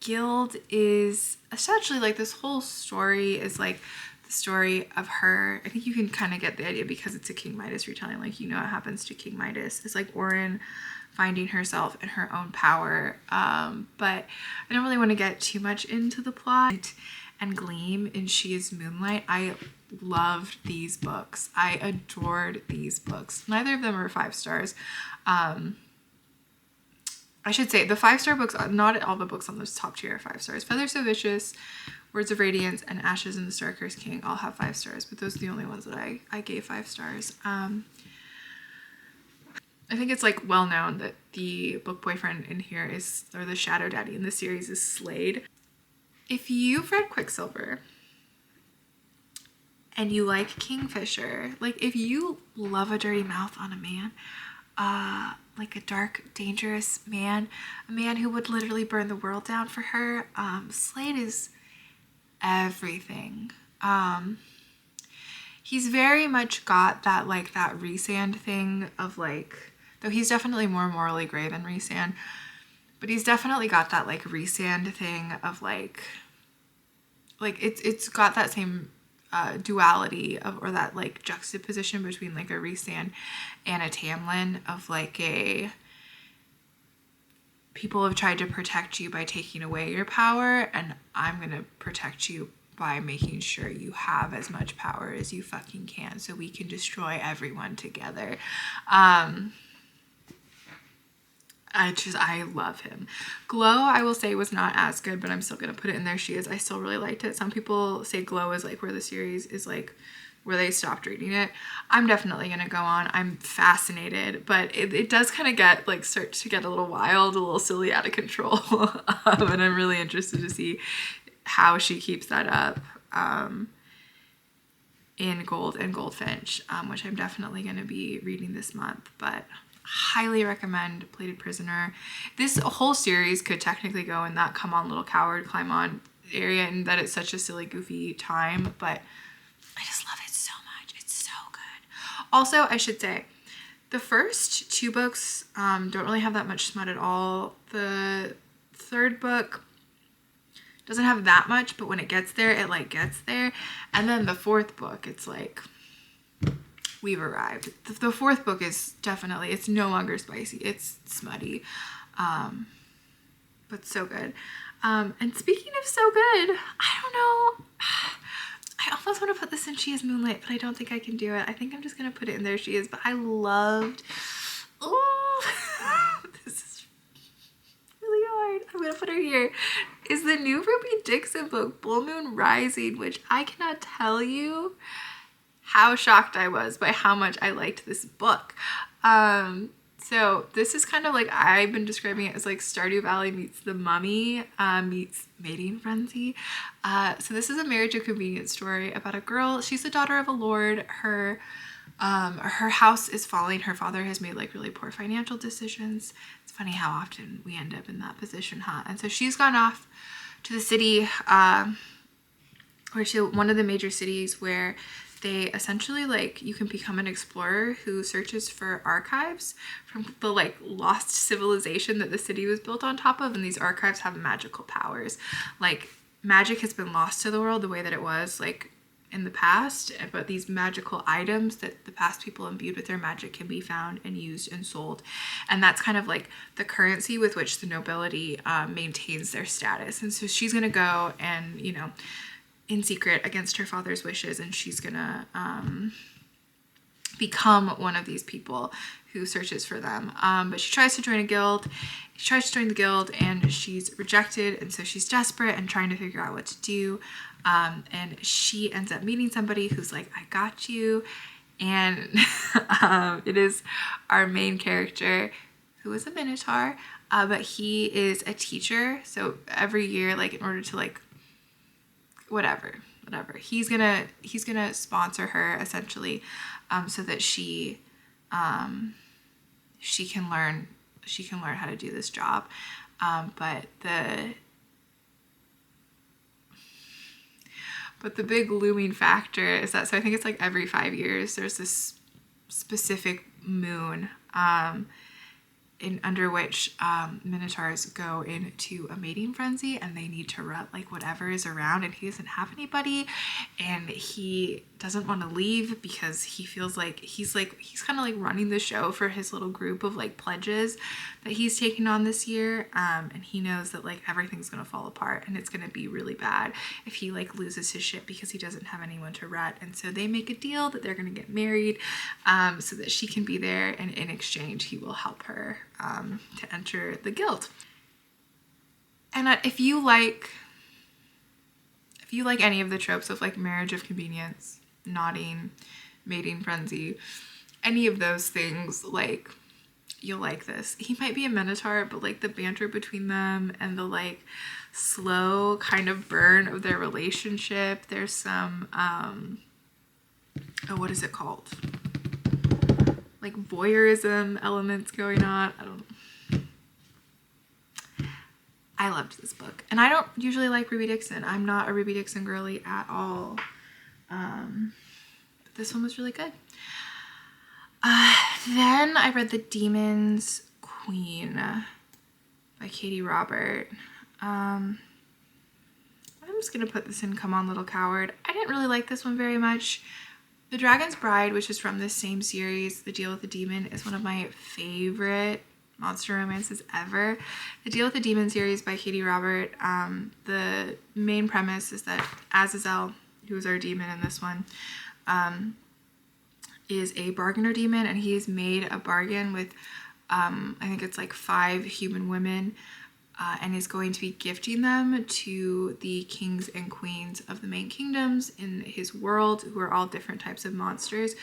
Guild is essentially like, this whole story is like the story of her. I think you can kind of get the idea because it's a King Midas retelling, like, you know what happens to King Midas. It's like Oren finding herself in her own power. But I don't really want to get too much into the plot. And Gleam in She is Moonlight. I loved these books. I adored these books. Neither of them are 5 stars. I should say the 5-star books, not all the books on this top tier are 5 stars. Feather So Vicious, Words of Radiance, and Ashes and the Star Cursed King all have 5 stars, but those are the only ones that I gave 5 stars. I think it's like well known that the book boyfriend in here is, or the shadow daddy in the series is Slade. If you've read Quicksilver and you like Kingfisher, like if you love a dirty mouth on a man, like a dark, dangerous man, a man who would literally burn the world down for her, Slade is everything. He's very much got that, like, that Rhysand thing of, like, though he's definitely more morally gray than Rhysand, but he's definitely got that, like, Rhysand thing of, like it's got that same duality of, or that like juxtaposition between like a Rhysand and a Tamlin of like a, people have tried to protect you by taking away your power, and I'm gonna protect you by making sure you have as much power as you fucking can so we can destroy everyone together. I love him. Glow, I will say, was not as good, but I'm still gonna put it in There She Is. I still really liked it. Some people say Glow is like where the series is, like where they stopped reading it. I'm definitely gonna go on. I'm fascinated, but it does kind of get like, start to get a little wild, a little silly, out of control. And I'm really interested to see how she keeps that up. in Gold and Goldfinch, which I'm definitely going to be reading this month, but highly recommend Plated Prisoner. This whole series could technically go in that come on little coward, climb on area, and that it's such a silly, goofy time, but I just love it so much. It's so good. Also, I should say, the first 2 books don't really have that much smut at all. The 3rd book doesn't have that much, but when it gets there, it like gets there. And then the 4th book, it's like, we've arrived. The 4th book is definitely, it's no longer spicy. It's smutty, but so good. And speaking of so good, I don't know. I almost want to put this in She Is Moonlight, but I don't think I can do it. I think I'm just going to put it in There She Is, but I loved, oh, this is really hard. I'm going to put her here. Is the new Ruby Dixon book, Full Moon Rising, which I cannot tell you how shocked I was by how much I liked this book. So this is kind of like, I've been describing it as like Stardew Valley meets The Mummy meets Mating Frenzy. So this is a marriage of convenience story about a girl. She's the daughter of a lord. Her house is falling. Her father has made like really poor financial decisions. It's funny how often we end up in that position, huh? And so she's gone off to the city, or to one of the major cities where they essentially, like, you can become an explorer who searches for archives from the like lost civilization that the city was built on top of, and these archives have magical powers. Like, magic has been lost to the world the way that it was like in the past, but these magical items that the past people imbued with their magic can be found and used and sold, and that's kind of like the currency with which the nobility maintains their status. And so she's gonna go and, you know, in secret against her father's wishes, and she's gonna become one of these people who searches for them. But she tries to join a guild. She tries to join the guild and she's rejected, and so she's desperate and trying to figure out what to do. And she ends up meeting somebody who's like, I got you. And it is our main character, who is a minotaur, but he is a teacher. So every year, like, in order to like whatever, he's gonna sponsor her essentially, so that she can learn how to do this job. But the big looming factor is that, so I think it's like every 5 years there's this specific moon under which minotaurs go into a mating frenzy, and they need to rut like whatever is around, and he doesn't have anybody, and he doesn't want to leave because he feels like he's kind of like running the show for his little group of like pledges that he's taking on this year, and he knows that like everything's gonna fall apart and it's gonna be really bad if he like loses his ship because he doesn't have anyone to rut. And so they make a deal that they're gonna get married, so that she can be there, and in exchange he will help her to enter the guild. And if you like any of the tropes of like marriage of convenience, nodding, mating frenzy, any of those things, like, you'll like this. He might be a minotaur, but like the banter between them and the like slow kind of burn of their relationship, there's some what is it called, like voyeurism elements going on. I don't know. I loved this book, and I don't usually like Ruby Dixon. I'm not a Ruby Dixon girly at all, but this one was really good. Then I read The Demon's Queen by Katie Robert. I'm just gonna put this in Come On Little Coward. I didn't really like this one very much. The Dragon's Bride, which is from this same series, The Deal with the Demon, is one of my favorite monster romances ever. The Deal with the Demon series by Katie Robert, the main premise is that Azazel, who is our demon in this one, is a bargainer demon, and he's made a bargain with I think it's like 5 human women, and is going to be gifting them to the kings and queens of the main kingdoms in his world, who are all different types of monsters,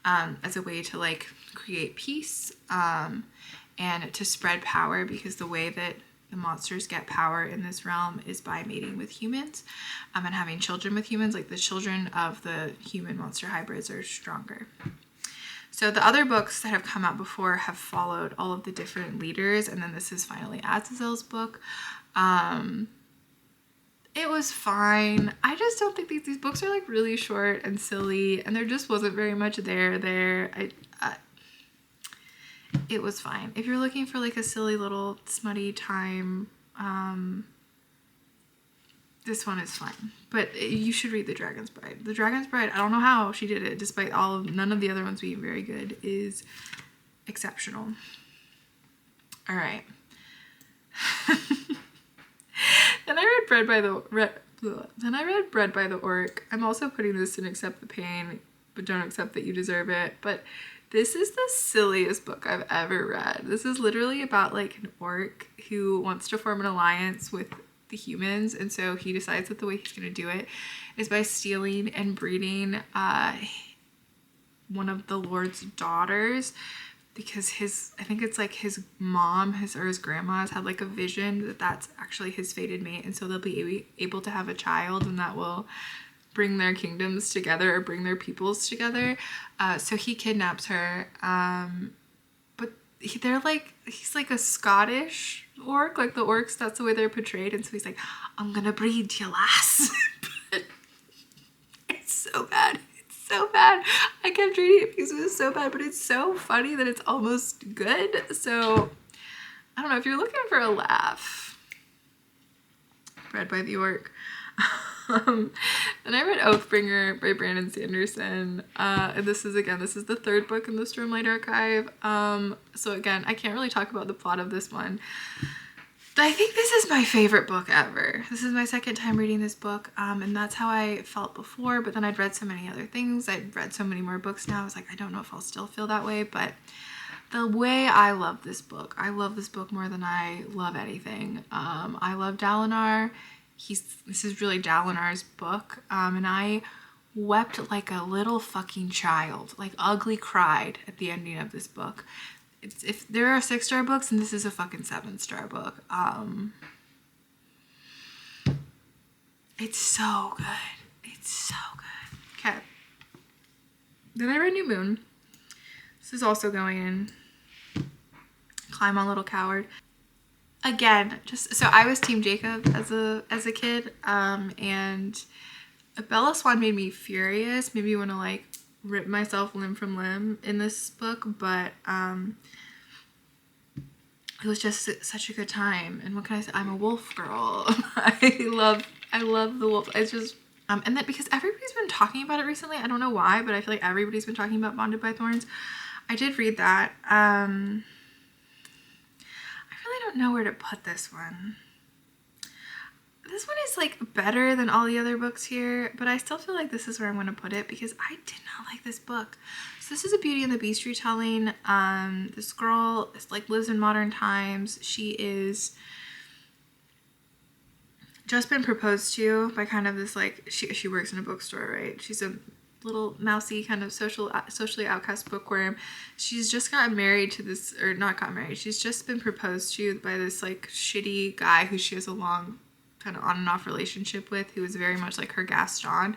as a way to like create peace, and to spread power, because the way that the monsters get power in this realm is by mating with humans, and having children with humans. Like, the children of the human monster hybrids are stronger. So the other books that have come out before have followed all of the different leaders, and then this is finally Azazel's book. It was fine. I just don't think these books are like really short and silly, and there just wasn't very much there. It was fine. If you're looking for like a silly little smutty time, this one is fine. But you should read The Dragon's Bride. The Dragon's Bride, I don't know how she did it, despite none of the other ones being very good, is exceptional. All right. Then I read Bread by the Orc. I'm also putting this in Accept the Pain, but Don't Accept That You Deserve It. But this is the silliest book I've ever read. This is literally about like an orc who wants to form an alliance with the humans, and so he decides that the way he's going to do it is by stealing and breeding one of the Lord's daughters, because I think it's like his mom, or his grandma's had like a vision that that's actually his fated mate, and so they'll be able to have a child, and that will bring their kingdoms together or bring their peoples together. So he kidnaps her, but he's like a Scottish orc, like the orcs, that's the way they're portrayed, and so he's like, I'm gonna breed you, lass. But it's so bad. So bad. I kept reading it because it was so bad, but it's so funny that it's almost good. So I don't know, if you're looking for a laugh, Read by the Orc. Then I read Oathbringer by Brandon Sanderson. And this is the third book in the Stormlight Archive. So again, I can't really talk about the plot of this one. I think this is my favorite book ever. This is my second time reading this book, and that's how I felt before, but then I'd read so many other things. I'd read so many more books now. I was like, I don't know if I'll still feel that way, but the way I love this book more than I love anything. I love Dalinar. This is really Dalinar's book, and I wept like a little fucking child, like ugly cried at the ending of this book. If there are 6-star books, and this is a fucking 7-star book. It's so good. It's so good. Okay. Then I read New Moon. This is also going in. Climb on Little Coward. Again, so I was Team Jacob as a kid, and Bella Swan made me furious. Made me want to like rip myself limb from limb in this book, but it was just such a good time. And what can I say? I'm a wolf girl. I love the wolf. It's just and then because everybody's been talking about it recently, I don't know why, but I feel like everybody's been talking about Bonded by Thorns. I did read that. I really don't know where to put this one. This one is like better than all the other books here, but I still feel like this is where I'm going to put it because I did not like this book. So this is a Beauty and the Beast retelling. This girl lives in modern times. She is just been proposed to by kind of this she works in a bookstore, right? She's a little mousy kind of socially outcast bookworm. She's just gotten married to this, or not got married. She's just been proposed to by this like shitty guy who she has a long kind of on and off relationship with, who is very much like her Gaston,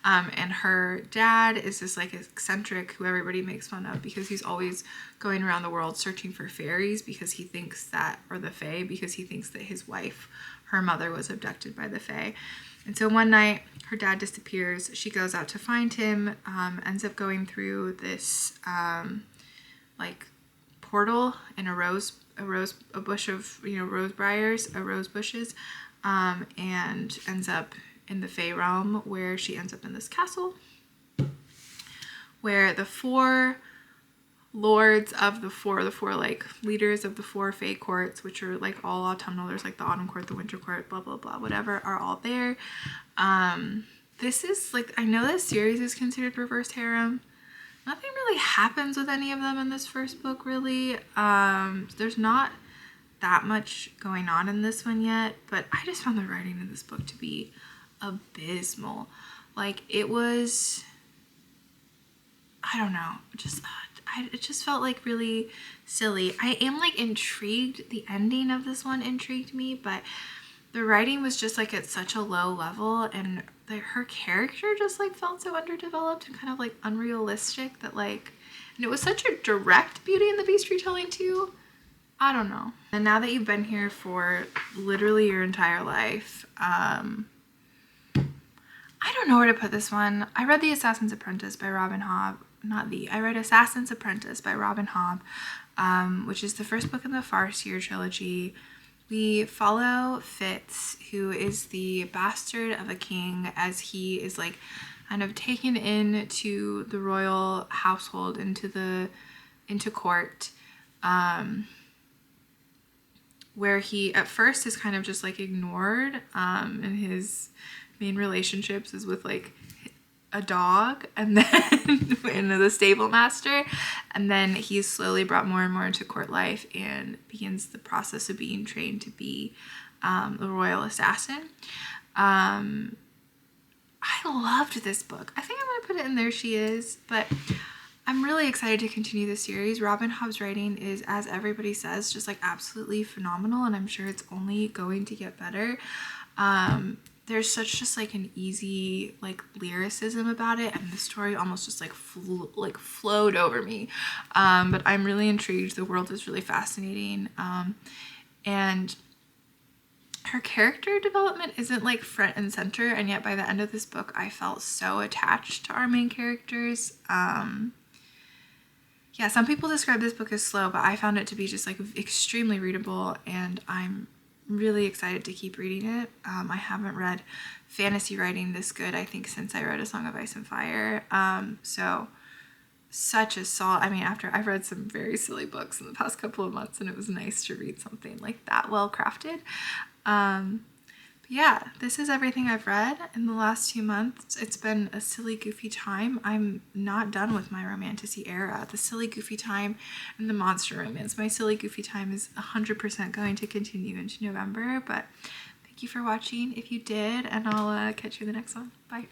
and her dad is this like eccentric who everybody makes fun of because he's always going around the world searching for fairies because he thinks that, or the fae, because he thinks that his wife, her mother, was abducted by the fae. And so one night her dad disappears. She goes out to find him, ends up going through this like portal in a bush of rose bushes, and ends up in the Fae realm, where she ends up in this castle where the four lords of the four like leaders of the 4 Fae courts, which are like all autumnal, there's like the autumn court, the winter court, blah blah blah, whatever, are all there. This is like, I know this series is considered reverse harem. Nothing really happens with any of them in this first book, really. There's not that much going on in this one yet, but I just found the writing in this book to be abysmal. Like, it was, I don't know, just it just felt like really silly. I am like intrigued. The ending of this one intrigued me, but the writing was just like at such a low level, and her character just like felt so underdeveloped and kind of like unrealistic that like, and it was such a direct Beauty and the Beast retelling too. I don't know. And now that you've been here for literally your entire life, I don't know where to put this one. I read The Assassin's Apprentice by Robin Hobb. I read Assassin's Apprentice by Robin Hobb, which is the first book in the Farseer trilogy. We follow Fitz, who is the bastard of a king, as he is like kind of taken into the royal household, into court, where he at first is kind of just like ignored, and his main relationships is with like a dog and then and the stable master, and then he's slowly brought more and more into court life and begins the process of being trained to be a royal assassin. I loved this book. I think I'm gonna put it in There She Is, but I'm really excited to continue the series. Robin Hobb's writing is, as everybody says, just like absolutely phenomenal, and I'm sure it's only going to get better. There's such just like an easy like lyricism about it, and the story almost just like flowed over me. But I'm really intrigued. The world is really fascinating, and her character development isn't like front and center, and yet by the end of this book I felt so attached to our main characters. Yeah, some people describe this book as slow, but I found it to be just like extremely readable, and I'm really excited to keep reading it. I haven't read fantasy writing this good, I think, since I read A Song of Ice and Fire. So such a solid, I mean, after I've read some very silly books in the past couple of months, and it was nice to read something like that well crafted. But yeah, this is everything I've read in the last 2 months. It's been a silly, goofy time. I'm not done with my romantasy era. The silly, goofy time and the monster romance. My silly, goofy time is 100% going to continue into November, but thank you for watching if you did, and I'll catch you in the next one. Bye.